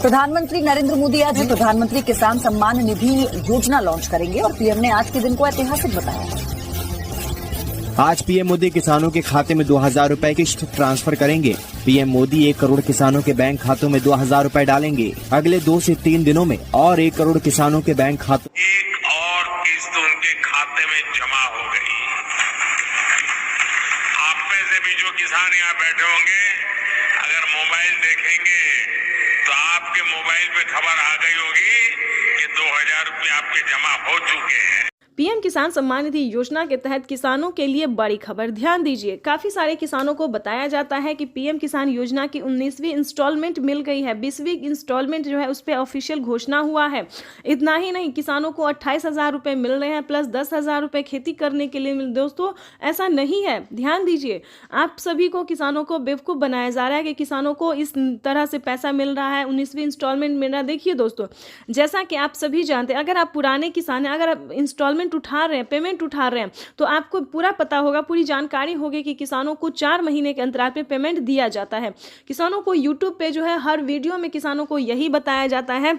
प्रधानमंत्री नरेंद्र मोदी आज प्रधानमंत्री किसान सम्मान निधि योजना लॉन्च करेंगे और पीएम ने आज के दिन को ऐतिहासिक बताया है। आज पीएम मोदी किसानों के खाते में 2000 रुपए किस्त ट्रांसफर करेंगे। पीएम मोदी 1 करोड़ किसानों के बैंक खातों में 2000 रुपए डालेंगे। अगले 2 से 3 दिनों में और 1 करोड़ किसानों के बैंक खातों एक और किस्त उनके खाते में जमा हो गई। आप में से भी जो किसान यहाँ बैठे होंगे, अगर मोबाइल देखेंगे तो आपके मोबाइल पे खबर आ गई होगी कि 2000 रुपए आपके जमा हो चुके हैं। पीएम किसान सम्मान निधि योजना के तहत किसानों के लिए बड़ी खबर, ध्यान दीजिए। काफी सारे किसानों को बताया जाता है कि पीएम किसान योजना की 19वीं इंस्टॉलमेंट मिल गई है। 20वीं इंस्टॉलमेंट जो है उस पर ऑफिशियल घोषणा हुआ है। इतना ही नहीं, किसानों को 28,000 रुपए मिल रहे हैं प्लस 10,000 रुपए खेती करने के लिए दोस्तों ऐसा नहीं है, ध्यान दीजिए। आप सभी को किसानों को बेवकूफ़ बनाया जा रहा है कि किसानों को इस तरह से पैसा मिल रहा है, 19वीं इंस्टॉलमेंट मिल रहा है। देखिए दोस्तों, जैसा कि आप सभी जानते हैं, अगर आप पुराने किसान हैं, अगर आप इंस्टॉलमेंट उठा रहे हैं, पेमेंट उठा रहे हैं, तो आपको पूरा पता होगा, पूरी जानकारी होगी कि किसानों को 4 महीने के अंतराल पे पेमेंट दिया जाता है। किसानों को यूट्यूब पे जो है हर वीडियो में किसानों को यही बताया जाता है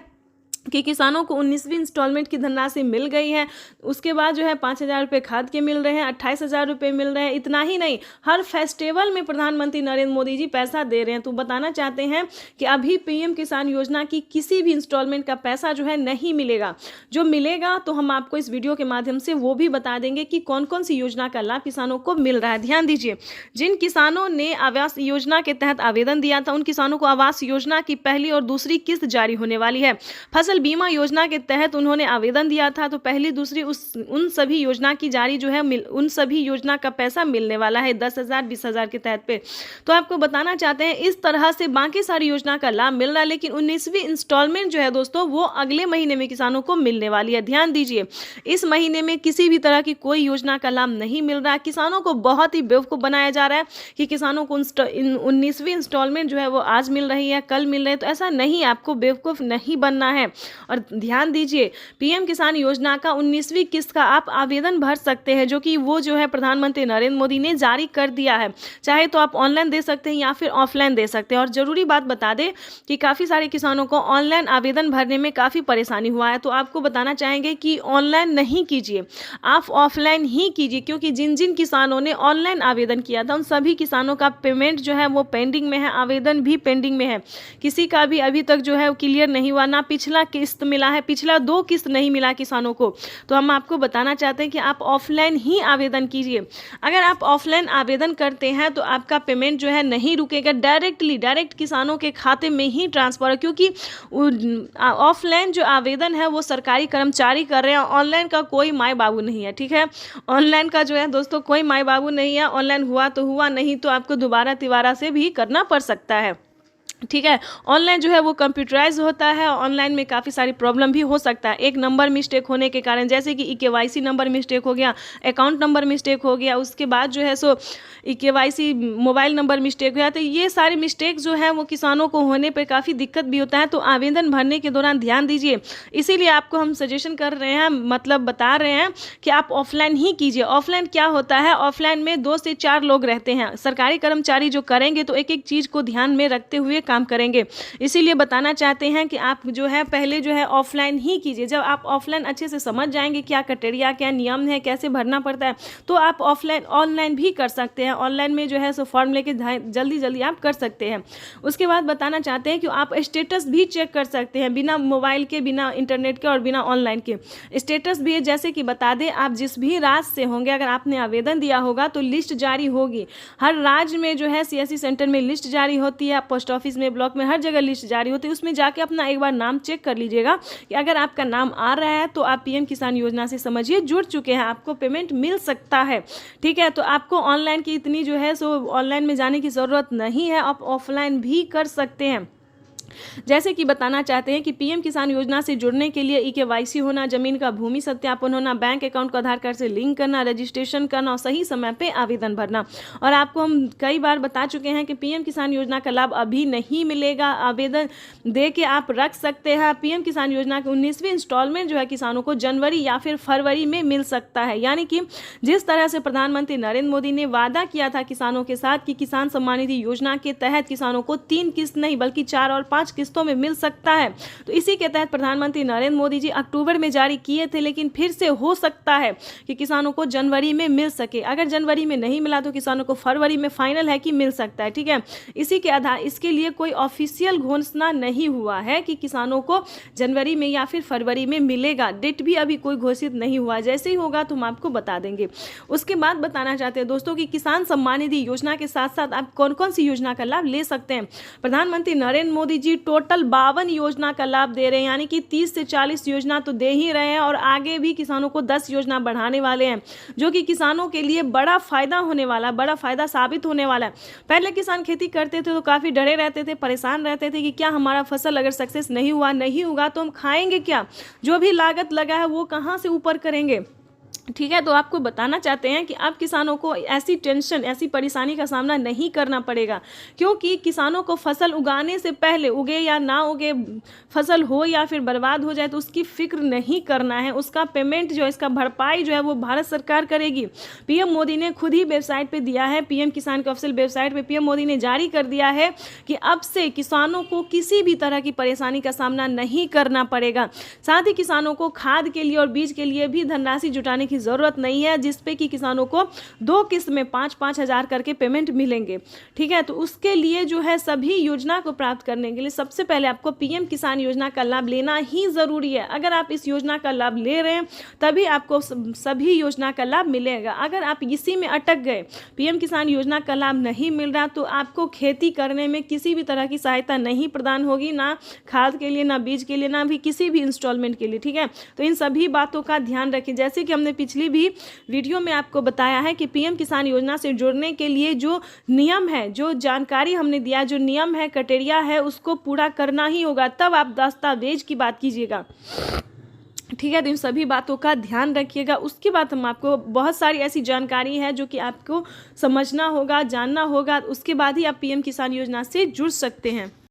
कि किसानों को 19वीं इंस्टॉलमेंट की धनराशि मिल गई है। उसके बाद जो है 5,000 रुपये खाद के मिल रहे हैं, 28,000 रुपये मिल रहे हैं। इतना ही नहीं, हर फेस्टिवल में प्रधानमंत्री नरेंद्र मोदी जी पैसा दे रहे हैं। तो बताना चाहते हैं कि अभी पीएम किसान योजना की किसी भी इंस्टॉलमेंट का पैसा जो है नहीं मिलेगा। जो मिलेगा तो हम आपको इस वीडियो के माध्यम से वो भी बता देंगे कि कौन कौन सी योजना का लाभ किसानों को मिल रहा है। ध्यान दीजिए, जिन किसानों ने आवास योजना के तहत आवेदन दिया था, उन किसानों को आवास योजना की पहली और दूसरी किस्त जारी होने वाली है। फसल बीमा योजना के तहत उन्होंने आवेदन दिया था, तो पहली दूसरी उन सभी योजना की जारी जो है उन सभी योजना का पैसा मिलने वाला है 10,000 20,000 के तहत पे। तो आपको बताना चाहते हैं इस तरह से बाकी सारी योजना का लाभ मिल रहा है, लेकिन 19वीं इंस्टॉलमेंट जो है दोस्तों वो अगले महीने में किसानों को मिलने वाली है। ध्यान दीजिए, इस महीने में किसी भी तरह की कोई योजना का लाभ नहीं मिल रहा है। किसानों को बहुत ही बेवकूफ़ बनाया जा रहा है कि किसानों को 19वीं इंस्टॉलमेंट जो है वो आज मिल रही है, कल मिल रही है। तो ऐसा नहीं, आपको बेवकूफ़ नहीं बनना है। और ध्यान दीजिए, पीएम किसान योजना का 19वीं किस्त का आप आवेदन भर सकते हैं, जो कि वो जो है प्रधानमंत्री नरेंद्र मोदी ने जारी कर दिया है। चाहे तो आप ऑनलाइन दे सकते हैं या फिर ऑफलाइन दे सकते हैं। और जरूरी बात बता दें कि काफ़ी सारे किसानों को ऑनलाइन आवेदन भरने में काफ़ी परेशानी हुआ है। तो आपको बताना चाहेंगे कि ऑनलाइन नहीं कीजिए, आप ऑफलाइन ही कीजिए, क्योंकि जिन जिन किसानों ने ऑनलाइन आवेदन किया था उन सभी किसानों का पेमेंट जो है वो पेंडिंग में है, आवेदन भी पेंडिंग में है। किसी का भी अभी तक जो है वो क्लियर नहीं हुआ, ना पिछला किस्त मिला है, पिछला 2 किस्त नहीं मिला किसानों को। तो हम आपको बताना चाहते हैं कि आप ऑफलाइन ही आवेदन कीजिए। अगर आप ऑफलाइन आवेदन करते हैं तो आपका पेमेंट जो है नहीं रुकेगा, डायरेक्ट किसानों के खाते में ही ट्रांसफर है, क्योंकि ऑफलाइन जो आवेदन है वो सरकारी कर्मचारी कर रहे हैं। ऑनलाइन का कोई माई बाबू नहीं है, ठीक है। ऑनलाइन का जो है दोस्तों कोई माई बाबू नहीं है। ऑनलाइन हुआ तो हुआ, नहीं तो आपको दोबारा तिबारा से भी करना पड़ सकता है, ठीक है। ऑनलाइन जो है वो कंप्यूटराइज होता है। ऑनलाइन में काफ़ी सारी प्रॉब्लम भी हो सकता है, एक नंबर मिस्टेक होने के कारण, जैसे कि KYC नंबर मिस्टेक हो गया, अकाउंट नंबर मिस्टेक हो गया, उसके बाद जो है सो KYC मोबाइल नंबर मिस्टेक हो गया। तो ये सारे मिस्टेक जो है वो किसानों को होने पर काफ़ी दिक्कत भी होता है। तो आवेदन भरने के दौरान ध्यान दीजिए, इसीलिए आपको हम सजेशन कर रहे हैं, मतलब बता रहे हैं कि आप ऑफलाइन ही कीजिए। ऑफलाइन क्या होता है, ऑफलाइन में 2 से 4 लोग रहते हैं। सरकारी कर्मचारी जो करेंगे तो एक एक चीज़ को ध्यान में रखते हुए काम करेंगे। इसीलिए बताना चाहते हैं कि आप जो है पहले जो है ऑफलाइन ही कीजिए। जब आप ऑफलाइन अच्छे से समझ जाएंगे क्या क्राइटेरिया, क्या नियम है, कैसे भरना पड़ता है, तो आप ऑनलाइन भी कर सकते हैं। ऑनलाइन में जो है सो फॉर्म लेके जल्दी आप कर सकते हैं। उसके बाद बताना चाहते हैं कि आप स्टेटस भी चेक कर सकते हैं, बिना मोबाइल के, बिना इंटरनेट के और बिना ऑनलाइन के। स्टेटस भी है, जैसे कि बता दें, आप जिस भी राज्य से होंगे, अगर आपने आवेदन दिया होगा तो लिस्ट जारी होगी। हर राज्य में जो है CSC सेंटर में लिस्ट जारी होती है, पोस्ट ऑफिस में, ब्लॉक में, हर जगह लिस्ट जारी होती है। उसमें जाके अपना एक बार नाम चेक कर लीजिएगा कि अगर आपका नाम आ रहा है तो आप पीएम किसान योजना से समझिए जुड़ चुके हैं, आपको पेमेंट मिल सकता है, ठीक है। तो आपको ऑनलाइन की इतनी जो है सो ऑनलाइन में जाने की ज़रूरत नहीं है, आप ऑफलाइन भी कर सकते हैं। जैसे कि बताना चाहते हैं कि पीएम किसान योजना से जुड़ने के लिए KYC होना, जमीन का भूमि सत्यापन होना, बैंक अकाउंट को आधार कार्ड से लिंक करना, रजिस्ट्रेशन करना और सही समय पे आवेदन भरना। और आपको हम कई बार बता चुके हैं कि पीएम किसान योजना का लाभ अभी नहीं मिलेगा, आवेदन दे के आप रख सकते हैं। पीएम किसान योजना की 19वीं इंस्टॉलमेंट जो है किसानों को जनवरी या फिर फरवरी में मिल सकता है। यानी कि जिस तरह से प्रधानमंत्री नरेंद्र मोदी ने वादा किया था किसानों के साथ कि किसान सम्मान निधि योजना के तहत किसानों को 3 किस्त नहीं बल्कि 4 और 5 किस्तों में मिल सकता है। तो इसी के तहत प्रधानमंत्री नरेंद्र मोदी जी अक्टूबर में जारी किए थे, लेकिन फिर से हो सकता है कि किसानों को जनवरी में मिल सके। अगर जनवरी में नहीं मिला तो किसानों को फरवरी में फाइनल है कि मिल सकता है। ठीक है, इसी के आधार इसके लिए कोई ऑफिशियल घोषणा नहीं हुआ है कि किसानों को जनवरी में या फिर फरवरी में मिलेगा। डेट भी अभी कोई घोषित नहीं हुआ, जैसे ही होगा तो हम आपको बता देंगे। उसके बाद बताना चाहते हैं दोस्तों कि किसान सम्मान निधि योजना के साथ साथ आप कौन कौन सी योजना का लाभ ले सकते हैं। प्रधानमंत्री नरेंद्र मोदी जी टोटल 52 योजना का लाभ दे रहे हैं, यानी कि 30 से 40 योजना तो दे ही रहे हैं और आगे भी किसानों को 10 योजना बढ़ाने वाले हैं, जो कि किसानों के लिए बड़ा फायदा होने वाला, बड़ा फायदा साबित होने वाला है। पहले किसान खेती करते थे तो काफी डरे रहते थे, परेशान रहते थे कि क्या हमारा फसल अगर सक्सेस नहीं हुआ तो हम खाएंगे क्या, जो भी लागत लगा है वो कहाँ से ऊपर करेंगे। ठीक है, तो आपको बताना चाहते हैं कि अब किसानों को ऐसी टेंशन, ऐसी परेशानी का सामना नहीं करना पड़ेगा, क्योंकि किसानों को फसल उगाने से पहले, उगे या ना उगे, फसल हो या फिर बर्बाद हो जाए तो उसकी फिक्र नहीं करना है। उसका पेमेंट जो है, इसका भरपाई जो है वो भारत सरकार करेगी। पीएम मोदी ने खुद ही वेबसाइट पे दिया है, पीएम किसान के ऑफिशियल वेबसाइट पे पीएम मोदी ने जारी कर दिया है कि अब से किसानों को किसी भी तरह की परेशानी का सामना नहीं करना पड़ेगा। साथ ही किसानों को खाद के लिए और बीज के लिए भी धनराशि जुटाने की जरूरत नहीं है, जिसपे कि किसानों को 2 किस्त में 5-5 हजार करके पेमेंट मिलेंगे। ठीक है, तो उसके लिए जो है सभी योजना को प्राप्त करने के लिए सबसे पहले आपको पीएम किसान योजना का लाभ लेना ही जरूरी है। अगर आप इस योजना का लाभ ले रहे हैं तभी आपको सभी योजना का लाभ मिलेगा। अगर आप इसी में अटक गए, पीएम किसान योजना का लाभ नहीं मिल रहा, तो आपको खेती करने में किसी भी तरह की सहायता नहीं प्रदान होगी, ना खाद के लिए, ना बीज के लिए, ना भी किसी भी इंस्टॉलमेंट के लिए। ठीक है, तो इन सभी बातों का ध्यान रखें। जैसे कि हमने पिछली भी वीडियो में आपको बताया है कि पीएम किसान योजना से जुड़ने के लिए जो नियम है, जो जानकारी हमने दिया, जो नियम है, क्राइटेरिया है, उसको पूरा करना ही होगा, तब आप दस्तावेज की बात कीजिएगा। ठीक है, तो इन सभी बातों का ध्यान रखिएगा। उसके बाद हम आपको बहुत सारी ऐसी जानकारी है जो कि आपको समझना होगा, जानना होगा, उसके बाद ही आप पीएम किसान योजना से जुड़ सकते हैं।